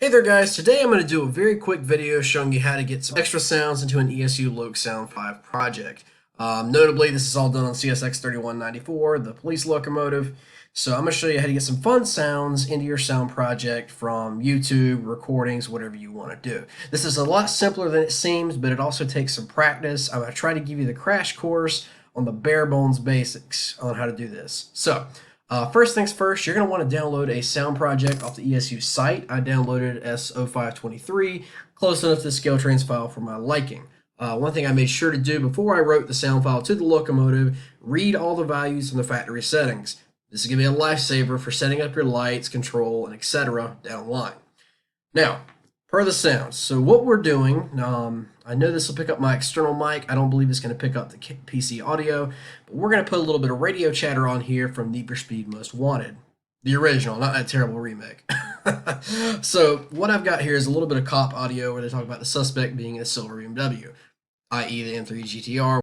Hey there guys, today I'm going to do a very quick video showing you how to get some extra sounds into an ESU Loksound 5 project. Notably, this is all done on CSX 3194, the police locomotive. So I'm going to show you how to get some fun sounds into your sound project from YouTube, recordings, whatever you want to do. This is a lot simpler than it seems, but it also takes some practice. I'm going to try to give you the crash course on the bare bones basics on how to do this. So, first things first, you're going to want to download a sound project off the ESU site. I downloaded S0523, close enough to the scale trains file for my liking. One thing I made sure to do before I wrote the sound file to the locomotive, read all the values from the factory settings. This is going to be a lifesaver for setting up your lights, control, and etc. down the line. Now, per the sounds. So what we're doing, I know this will pick up my external mic. I don't believe it's going to pick up the PC audio, but we're going to put a little bit of radio chatter on here from Need for Speed Most Wanted. The original, not that terrible remake. So what I've got here is a little bit of cop audio where they talk about the suspect being a silver BMW, i.e. the M3 GTR.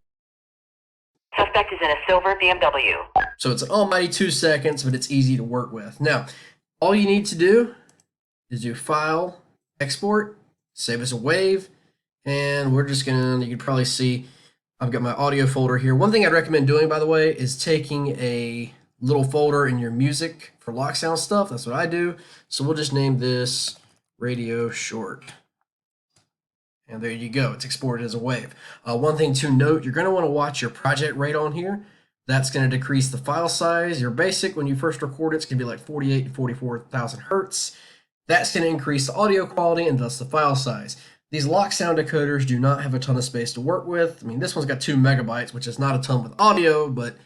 Suspect is in a silver BMW. So it's an almighty 2 seconds, but it's easy to work with. Now, all you need to do is do File, Export, save as a wave, and we're just gonna, you can probably see I've got my audio folder here. One thing I'd recommend doing, by the way, is taking a little folder in your music for Loksound stuff. That's what I do. So we'll just name this Radio Short. And there you go, it's exported as a wave. One thing to note, you're gonna wanna watch your project rate on here. That's gonna decrease the file size. Your basic, when you first record it's gonna be like 48 to 44,000 hertz. That's gonna increase the audio quality and thus the file size. These Loksound decoders do not have a ton of space to work with. I mean, this one's got 2 megabytes, which is not a ton with audio, but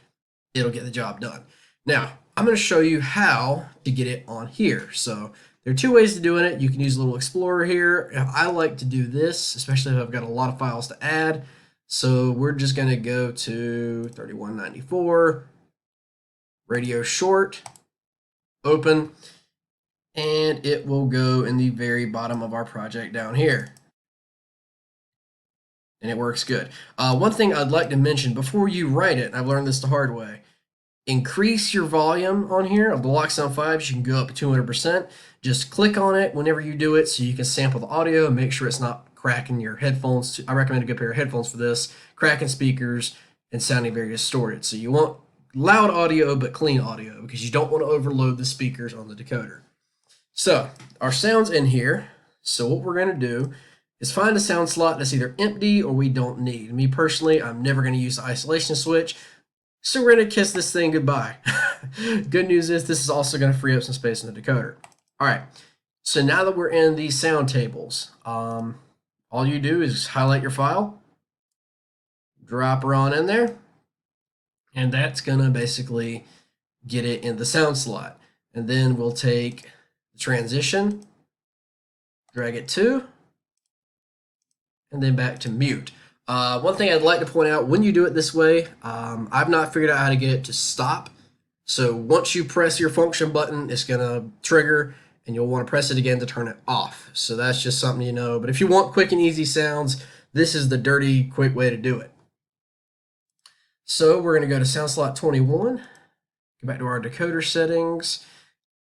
it'll get the job done. Now, I'm gonna show you how to get it on here. So there are 2 ways to doing it. You can use a little Explorer here. I like to do this, especially if I've got a lot of files to add. So we're just gonna go to 3194, Radio Short, open, and it will go in the very bottom of our project down here. And it works good. One thing I'd like to mention before you write it, I've learned this the hard way, increase your volume on here. Of the Loksound 5s, you can go up to 200%. Just click on it whenever you do it so you can sample the audio and make sure it's not cracking your headphones. I recommend a good pair of headphones for this, cracking speakers and sounding very distorted. So you want loud audio but clean audio because you don't want to overload the speakers on the decoder. So our sound's in here. So what we're going to do is find a sound slot that's either empty or we don't need. Me personally, I'm never going to use the isolation switch. So we're going to kiss this thing goodbye. Good news is this is also going to free up some space in the decoder. All right, so now that we're in these sound tables, all you do is highlight your file, drop her on in there, and that's going to basically get it in the sound slot. And then we'll take the transition, drag it to, and then back to mute. One thing I'd like to point out, when you do it this way, I've not figured out how to get it to stop. So once you press your function button, it's going to trigger, and you'll want to press it again to turn it off. So that's just something you know. But if you want quick and easy sounds, this is the dirty, quick way to do it. So we're going to go to sound slot 21, go back to our decoder settings,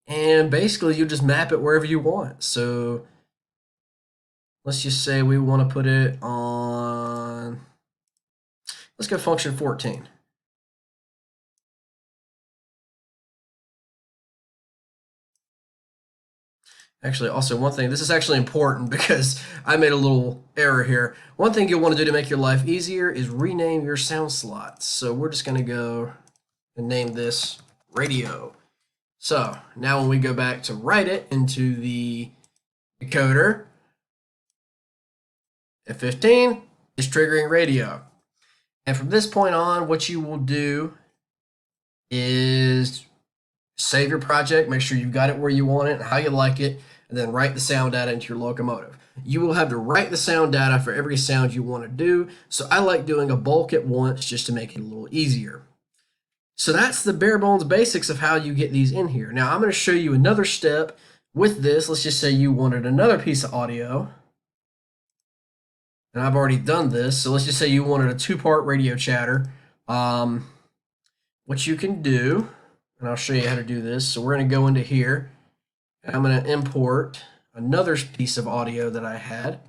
and basically you just map it wherever you want. So let's just say we want to put it on, let's go function 14. Actually, also one thing, this is actually important because I made a little error here. One thing you'll want to do to make your life easier is rename your sound slots. So we're just going to go and name this radio. So now when we go back to write it into the decoder, F15 is triggering radio. And from this point on, what you will do is save your project, make sure you've got it where you want it and how you like it, and then write the sound data into your locomotive. You will have to write the sound data for every sound you want to do, so I like doing a bulk at once just to make it a little easier. So that's the bare bones basics of how you get these in here. Now I'm going to show you another step with this. Let's just say you wanted another piece of audio, and I've already done this, so let's just say you wanted a 2-part radio chatter. What you can do, and I'll show you how to do this. So we're going to go into here, and I'm going to import another piece of audio that I had.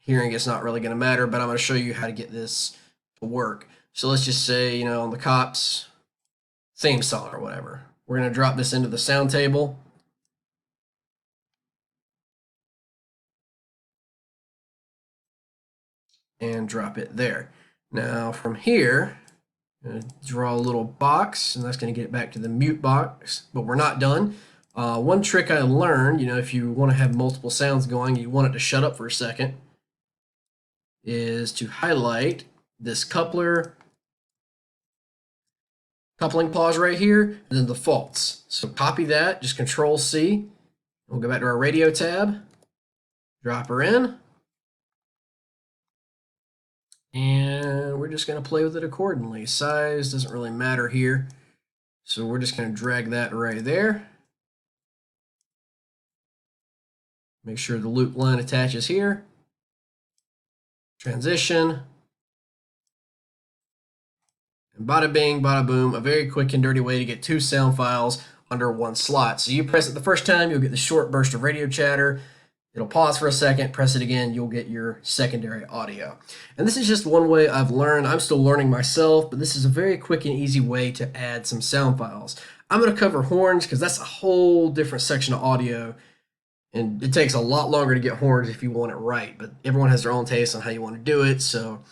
Hearing it's not really going to matter, but I'm going to show you how to get this to work. So let's just say, on the cops theme song or whatever. We're going to drop this into the sound table. And drop it there. Now from here, I'm going to draw a little box, and that's going to get it back to the mute box, but we're not done. One trick I learned, if you want to have multiple sounds going, you want it to shut up for a second, is to highlight this coupling pause right here, and then the faults. So copy that, just Control C. We'll go back to our radio tab, drop her in, and we're just going to play with it accordingly. Size doesn't really matter here, so we're just going to drag that right there. Make sure the loop line attaches here. Transition. And bada bing, bada boom, a very quick and dirty way to get 2 sound files under one slot. So you press it the first time, you'll get the short burst of radio chatter. It'll pause for a second, press it again, you'll get your secondary audio. And this is just one way I've learned. I'm still learning myself, but this is a very quick and easy way to add some sound files. I'm going to cover horns because that's a whole different section of audio. And it takes a lot longer to get horns if you want it right, but everyone has their own taste on how you want to do it. So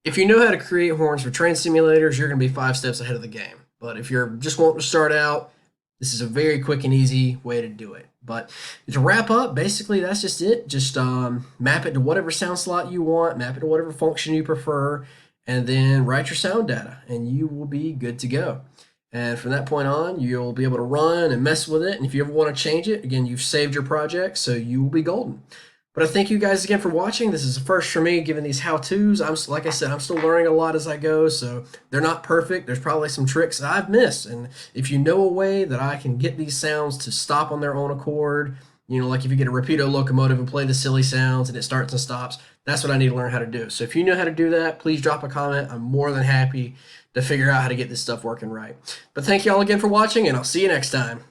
if you know how to create horns for train simulators, you're going to be 5 steps ahead of the game. But if you're just wanting to start out, this is a very quick and easy way to do it. But to wrap up, basically that's just it. Just map it to whatever sound slot you want, map it to whatever function you prefer, and then write your sound data, and you will be good to go. And from that point on, you'll be able to run and mess with it. And if you ever want to change it, again, you've saved your project, so you will be golden. But I thank you guys again for watching. This is the first for me, giving these how-tos. Like I said, I'm still learning a lot as I go, so they're not perfect. There's probably some tricks that I've missed. And if you know a way that I can get these sounds to stop on their own accord, like if you get a Rapido locomotive and play the silly sounds and it starts and stops, that's what I need to learn how to do. So if you know how to do that, please drop a comment. I'm more than happy to figure out how to get this stuff working right. But thank you all again for watching, and I'll see you next time.